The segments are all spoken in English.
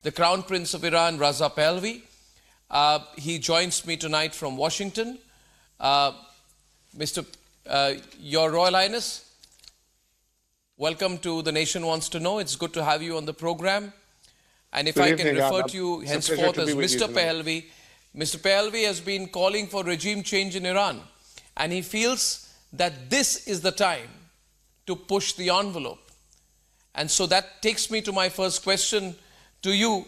the Crown Prince of Iran, Reza Pahlavi. He joins me tonight from Washington. Mr. Your Royal Highness, welcome to The Nation Wants to Know. It's good to have you on the program. And if I can refer to you henceforth as Mr. Pahlavi, Mr. Pahlavi has been calling for regime change in Iran. And he feels that this is the time to push the envelope. And so that takes me to my first question to you,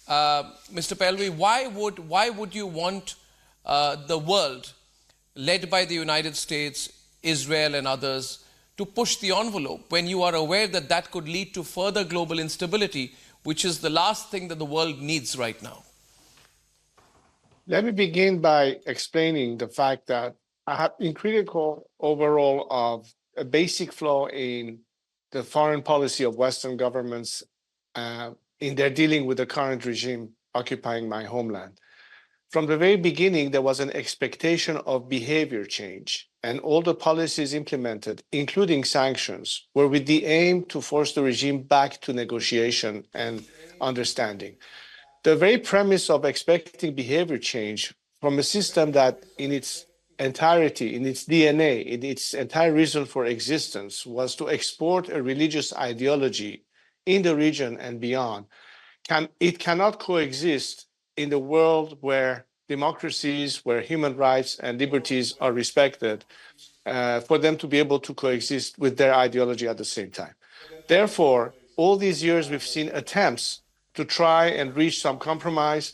Mr. Pahlavi. Why would you want the world, led by the United States, Israel and others, to push the envelope when you are aware that that could lead to further global instability, which is the last thing that the world needs right now? Let me begin by explaining the fact that I have been critical overall of a basic flaw in the foreign policy of Western governments in their dealing with the current regime occupying my homeland. From the very beginning, there was an expectation of behavior change, and all the policies implemented, including sanctions, were with the aim to force the regime back to negotiation and understanding. The very premise of expecting behavior change from a system that in its entirety, in its DNA, in its entire reason for existence, was to export a religious ideology in the region and beyond, it cannot coexist in the world where democracies, where human rights and liberties are respected, for them to be able to coexist with their ideology at the same time. Therefore, all these years we've seen attempts to try and reach some compromise,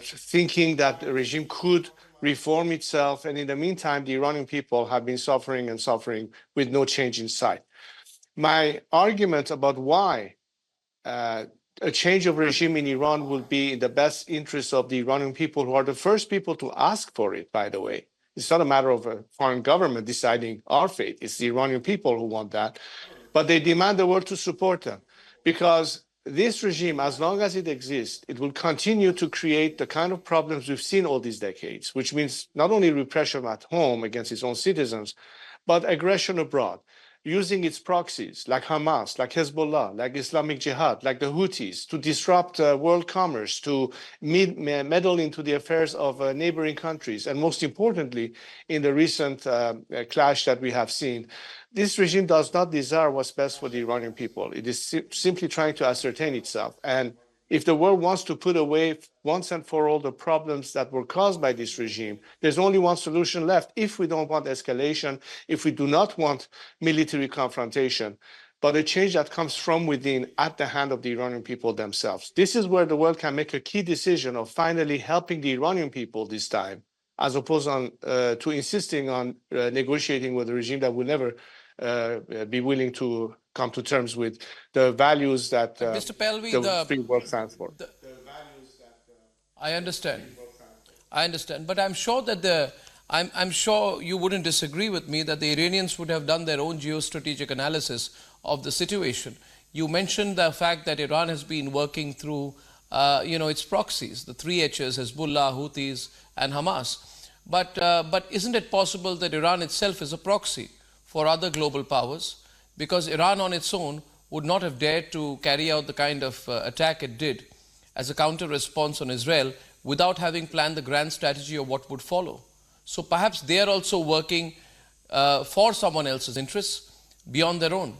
thinking that the regime could reform itself. And in the meantime, the Iranian people have been suffering and suffering with no change in sight. My argument about why a change of regime in Iran will be in the best interest of the Iranian people, who are the first people to ask for it, by the way. It's not a matter of a foreign government deciding our fate. It's the Iranian people who want that. But they demand the world to support them, because this regime, as long as it exists, it will continue to create the kind of problems we've seen all these decades, which means not only repression at home against its own citizens, but aggression abroad, using its proxies like Hamas, like Hezbollah, like Islamic Jihad, like the Houthis, to disrupt world commerce, to meddle into the affairs of neighboring countries. And most importantly, in the recent clash that we have seen, this regime does not desire what's best for the Iranian people. It is simply trying to ascertain itself. And if the world wants to put away once and for all the problems that were caused by this regime, there's only one solution left. If we don't want escalation, if we do not want military confrontation, but a change that comes from within at the hand of the Iranian people themselves. This is where the world can make a key decision of finally helping the Iranian people this time, as opposed to insisting on negotiating with a regime that will never be willing to come to terms with the values that Mr. Pahlavi, the free world stands for. I understand, but I'm sure that I'm sure you wouldn't disagree with me that the Iranians would have done their own geostrategic analysis of the situation. You mentioned the fact that Iran has been working through, its proxies, the three H's: Hezbollah, Houthis, and Hamas. But isn't it possible that Iran itself is a proxy for other global powers? Because Iran on its own would not have dared to carry out the kind of attack it did as a counter-response on Israel without having planned the grand strategy of what would follow. So perhaps they are also working for someone else's interests beyond their own.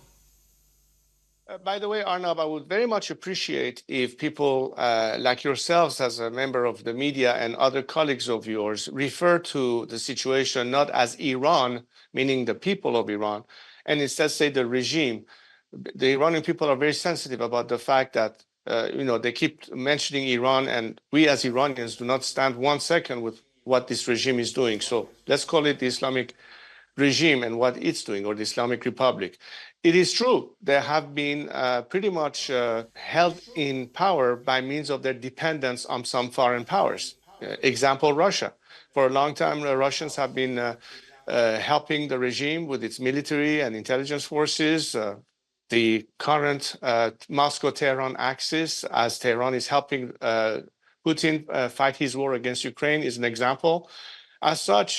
By the way, Arnab, I would very much appreciate if people like yourselves, as a member of the media, and other colleagues of yours, refer to the situation not as Iran, meaning the people of Iran, and instead say the regime. The Iranian people are very sensitive about the fact that they keep mentioning Iran, and we as Iranians do not stand 1 second with what this regime is doing. So let's call it the Islamic regime and what it's doing, or the Islamic Republic. It is true, they have been pretty much held in power by means of their dependence on some foreign powers. Example, Russia. For a long time, the Russians have been helping the regime with its military and intelligence forces. The current Moscow-Tehran axis, as Tehran is helping Putin fight his war against Ukraine, is an example. As such,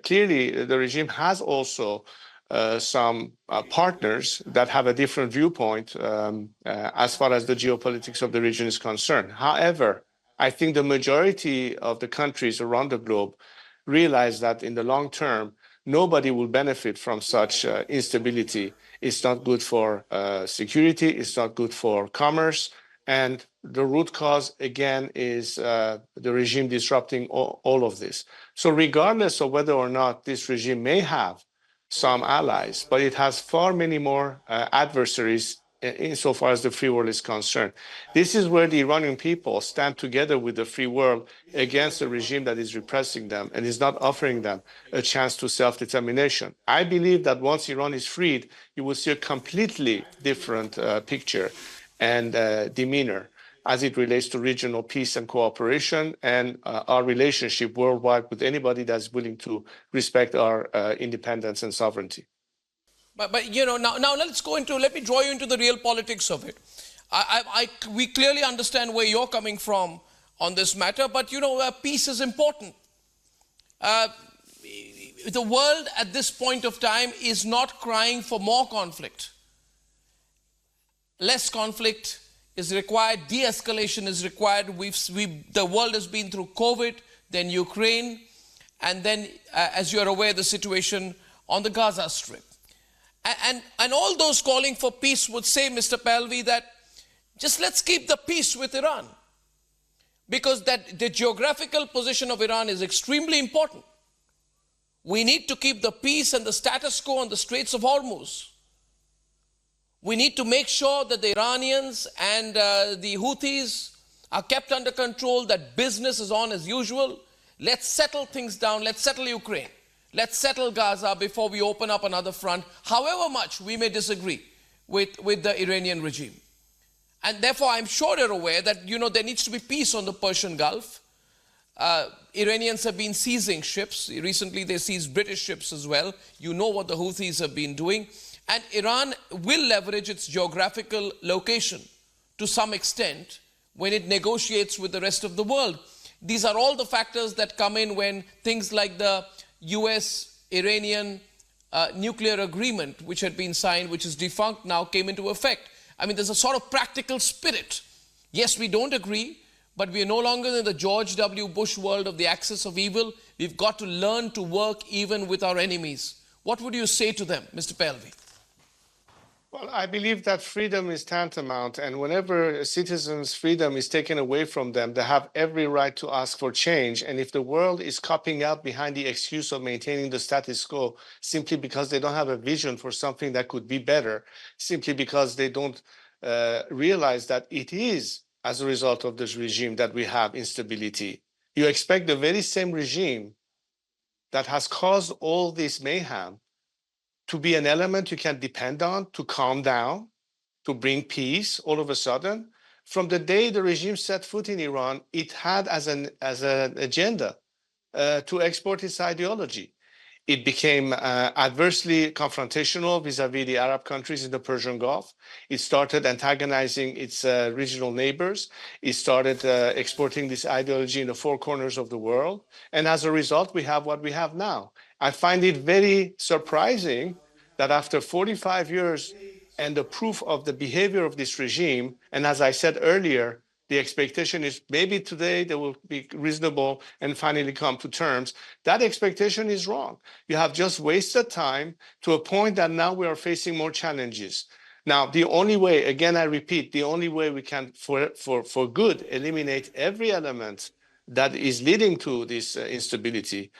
clearly, the regime has also some partners that have a different viewpoint as far as the geopolitics of the region is concerned. However, I think the majority of the countries around the globe realize that in the long term, nobody will benefit from such instability. It's not good for security, it's not good for commerce, and the root cause, again, is the regime disrupting all of this. So regardless of whether or not this regime may have some allies, but it has far many more adversaries insofar as the free world is concerned. This is where the Iranian people stand together with the free world against a regime that is repressing them and is not offering them a chance to self-determination. I believe that once Iran is freed, you will see a completely different picture and demeanor as it relates to regional peace and cooperation and our relationship worldwide with anybody that's willing to respect our independence and sovereignty. But you know, now let me draw you into the real politics of it. We clearly understand where you're coming from on this matter, but you know, peace is important. The world at this point of time is not crying for more conflict. Less conflict is required, de-escalation is required. The world has been through COVID, then Ukraine, and then, as you're aware, the situation on the Gaza Strip. And all those calling for peace would say, Mr. Pahlavi, that just let's keep the peace with Iran. Because the geographical position of Iran is extremely important. We need to keep the peace and the status quo on the Straits of Hormuz. We need to make sure that the Iranians and the Houthis are kept under control, that business is on as usual. Let's settle things down. Let's settle Ukraine. Let's settle Gaza before we open up another front, however much we may disagree with the Iranian regime. And therefore, I'm sure you're aware that, you know, there needs to be peace on the Persian Gulf. Iranians have been seizing ships. Recently, they seized British ships as well. You know what the Houthis have been doing. And Iran will leverage its geographical location to some extent when it negotiates with the rest of the world. These are all the factors that come in when things like the US-Iranian nuclear agreement, which had been signed, which is defunct now, came into effect. I mean, there's a sort of practical spirit. Yes, we don't agree, but we are no longer in the George W. Bush world of the axis of evil. We've got to learn to work even with our enemies. What would you say to them, Mr. Pahlavi? Well, I believe that freedom is tantamount, and whenever a citizen's freedom is taken away from them, they have every right to ask for change. And if the world is copying out behind the excuse of maintaining the status quo simply because they don't have a vision for something that could be better, simply because they don't realize that it is as a result of this regime that we have instability, you expect the very same regime that has caused all this mayhem to be an element you can depend on to calm down, to bring peace all of a sudden. From the day the regime set foot in Iran, it had as an agenda to export its ideology. It became adversely confrontational vis-a-vis the Arab countries in the Persian Gulf. It started antagonizing its regional neighbors. It started exporting this ideology in the four corners of the world. And as a result, we have what we have now. I find it very surprising that after 45 years and the proof of the behavior of this regime, and as I said earlier, the expectation is maybe today they will be reasonable and finally come to terms. That expectation is wrong. You have just wasted time to a point that now we are facing more challenges. Now, the only way, again, I repeat, the only way we can, for good, eliminate every element that is leading to this instability,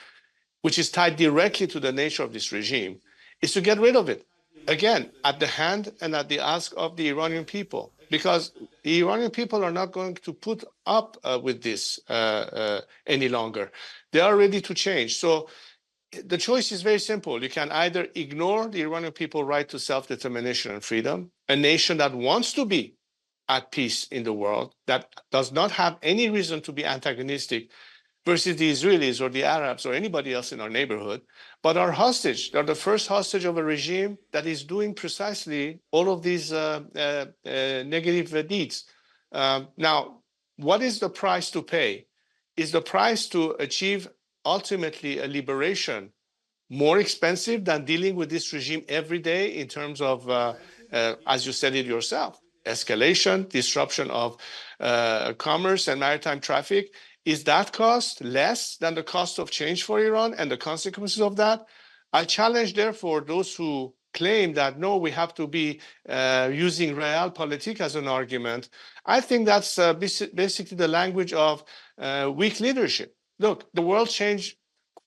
which is tied directly to the nature of this regime, is to get rid of it. Again, at the hand and at the ask of the Iranian people, because the Iranian people are not going to put up with this any longer. They are ready to change. So the choice is very simple. You can either ignore the Iranian people's right to self-determination and freedom, a nation that wants to be at peace in the world, that does not have any reason to be antagonistic versus the Israelis or the Arabs or anybody else in our neighborhood, but are hostage. They're the first hostage of a regime that is doing precisely all of these negative deeds. Now, what is the price to pay? Is the price to achieve ultimately a liberation, more expensive than dealing with this regime every day in terms of, as you said it yourself, escalation, disruption of commerce and maritime traffic? Is that cost less than the cost of change for Iran and the consequences of that? I challenge, therefore, those who claim that, no, we have to be using realpolitik as an argument. I think that's basically the language of weak leadership. Look, the world changed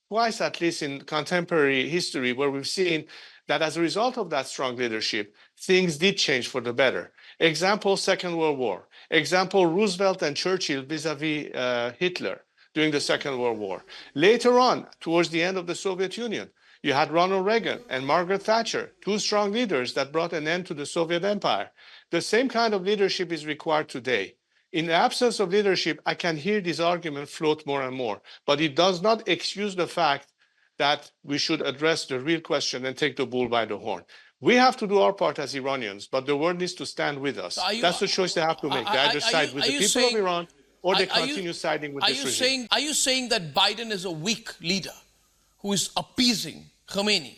twice, at least in contemporary history, where we've seen that as a result of that strong leadership, things did change for the better. Example, Second World War. Example, Roosevelt and Churchill vis-a-vis Hitler during the Second World War. Later on, towards the end of the Soviet Union, you had Ronald Reagan and Margaret Thatcher, two strong leaders that brought an end to the Soviet Empire. The same kind of leadership is required today. In the absence of leadership, I can hear this argument float more and more, but it does not excuse the fact that we should address the real question and take the bull by the horn. We have to do our part as Iranians, but the world needs to stand with us. That's the choice they have to make. They either side with the people of Iran or they continue siding with this regime. Are you saying that Biden is a weak leader who is appeasing Khamenei?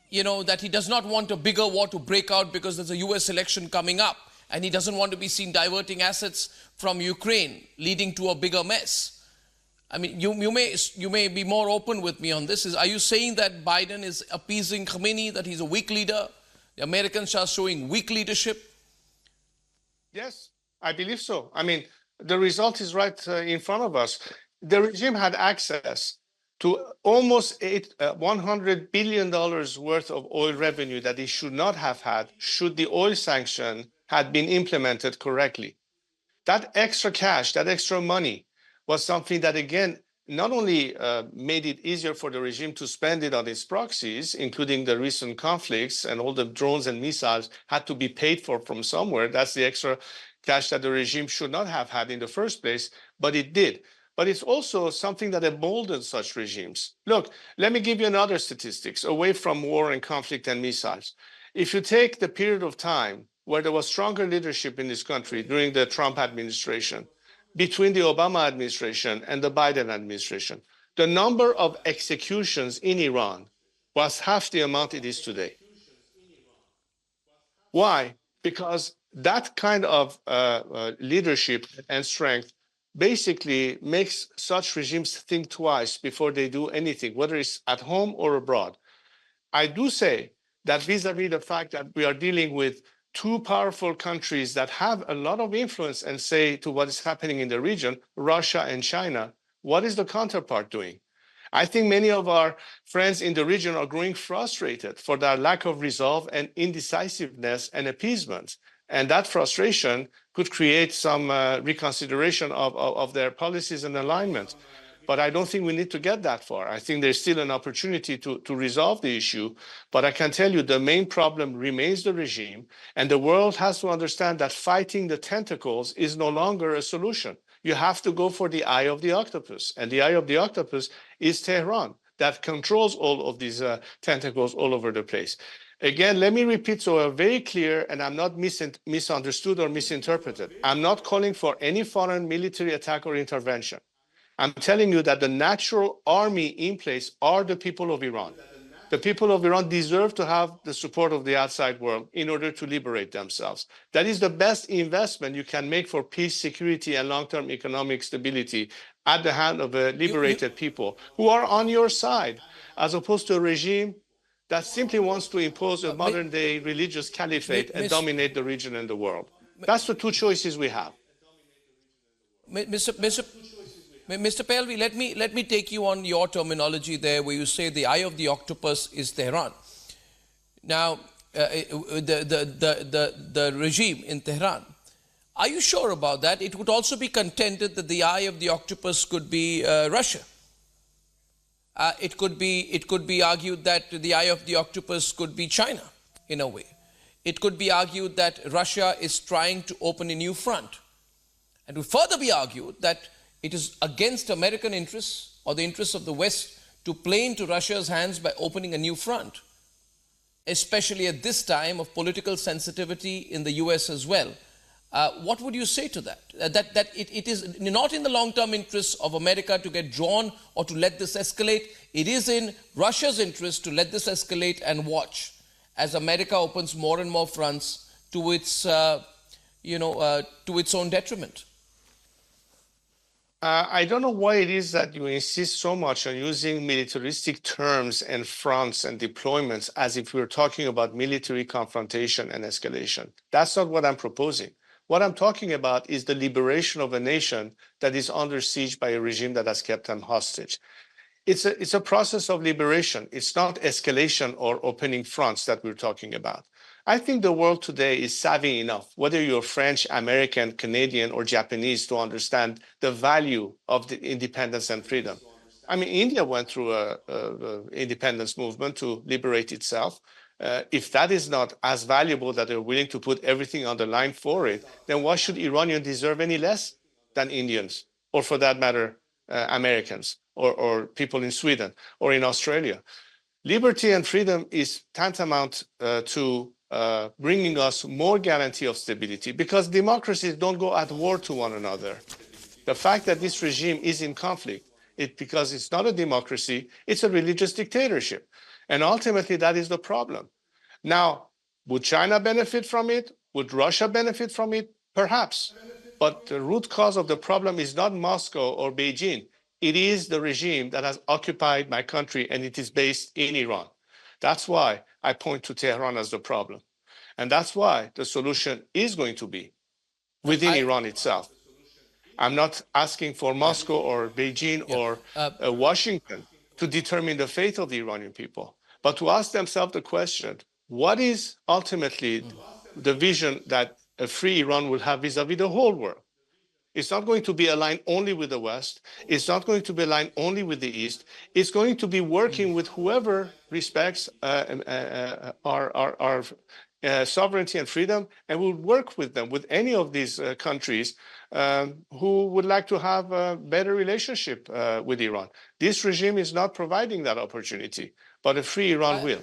You know, that he does not want a bigger war to break out because there's a US election coming up, and he doesn't want to be seen diverting assets from Ukraine, leading to a bigger mess. I mean, you may be more open with me on this. Are you saying that Biden is appeasing Khamenei, that he's a weak leader? The Americans are showing weak leadership? Yes, I believe so. I mean, the result is right in front of us. The regime had access to almost $100 billion worth of oil revenue that it should not have had should the oil sanction had been implemented correctly. That extra cash, that extra money was something that, again, not only made it easier for the regime to spend it on its proxies, including the recent conflicts, and all the drones and missiles had to be paid for from somewhere. That's the extra cash that the regime should not have had in the first place, but it did. But it's also something that emboldens such regimes. Look, let me give you another statistics away from war and conflict and missiles. If you take the period of time where there was stronger leadership in this country during the Trump administration, between the Obama administration and the Biden administration, the number of executions in Iran was half the amount it is today. Why? Because that kind of leadership and strength basically makes such regimes think twice before they do anything, whether it's at home or abroad. I do say that vis-a-vis the fact that we are dealing with two powerful countries that have a lot of influence and say to what is happening in the region, Russia and China, what is the counterpart doing? I think many of our friends in the region are growing frustrated for their lack of resolve and indecisiveness and appeasement. And that frustration could create some reconsideration of their policies and alignment. But I don't think we need to get that far. I think there's still an opportunity to resolve the issue. But I can tell you the main problem remains the regime. And the world has to understand that fighting the tentacles is no longer a solution. You have to go for the eye of the octopus. And the eye of the octopus is Tehran, that controls all of these tentacles all over the place. Again, let me repeat so I'm very clear and I'm not misunderstood or misinterpreted. I'm not calling for any foreign military attack or intervention. I'm telling you that the natural army in place are the people of Iran. The people of Iran deserve to have the support of the outside world in order to liberate themselves. That is the best investment you can make for peace, security, and long-term economic stability at the hand of a liberated people who are on your side, as opposed to a regime that simply wants to impose a modern-day religious caliphate and dominate the region and the world. That's the two choices we have. Mr. Pahlavi, let me take you on your terminology there, where you say the eye of the octopus is Tehran. Now, the regime in Tehran, are you sure about that? It would also be contended that the eye of the octopus could be Russia. It could be argued that the eye of the octopus could be China, in a way. It could be argued that Russia is trying to open a new front. And it would further be argued that it is against American interests or the interests of the West to play into Russia's hands by opening a new front, especially at this time of political sensitivity in the US as well. What would you say to that? that it is not in the long-term interests of America to get drawn or to let this escalate. It is in Russia's interest to let this escalate and watch as America opens more and more fronts to its, to its own detriment. I don't know why it is that you insist so much on using militaristic terms and fronts and deployments as if we were talking about military confrontation and escalation. That's not what I'm proposing. What I'm talking about is the liberation of a nation that is under siege by a regime that has kept them hostage. It's a process of liberation. It's not escalation or opening fronts that we're talking about. I think the world today is savvy enough, whether you're French, American, Canadian, or Japanese, to understand the value of the independence and freedom. I mean, India went through an independence movement to liberate itself. If that is not as valuable that they're willing to put everything on the line for it, then why should Iranians deserve any less than Indians, or for that matter, Americans, or people in Sweden or in Australia? Liberty and freedom is tantamount to bringing us more guarantee of stability, because democracies don't go at war to one another. The fact that this regime is in conflict, because it's not a democracy, it's a religious dictatorship. And ultimately, that is the problem. Now, would China benefit from it? Would Russia benefit from it? Perhaps. But the root cause of the problem is not Moscow or Beijing. It is the regime that has occupied my country, and it is based in Iran. That's why I point to Tehran as the problem. And that's why the solution is going to be within Iran itself. I'm not asking for Moscow or Beijing or Washington to determine the fate of the Iranian people, but to ask themselves the question, what is ultimately the vision that a free Iran will have vis-a-vis the whole world? It's not going to be aligned only with the West. It's not going to be aligned only with the East. It's going to be working with whoever respects our sovereignty and freedom, and will work with them, with any of these countries who would like to have a better relationship with Iran. This regime is not providing that opportunity, but a free Iran will.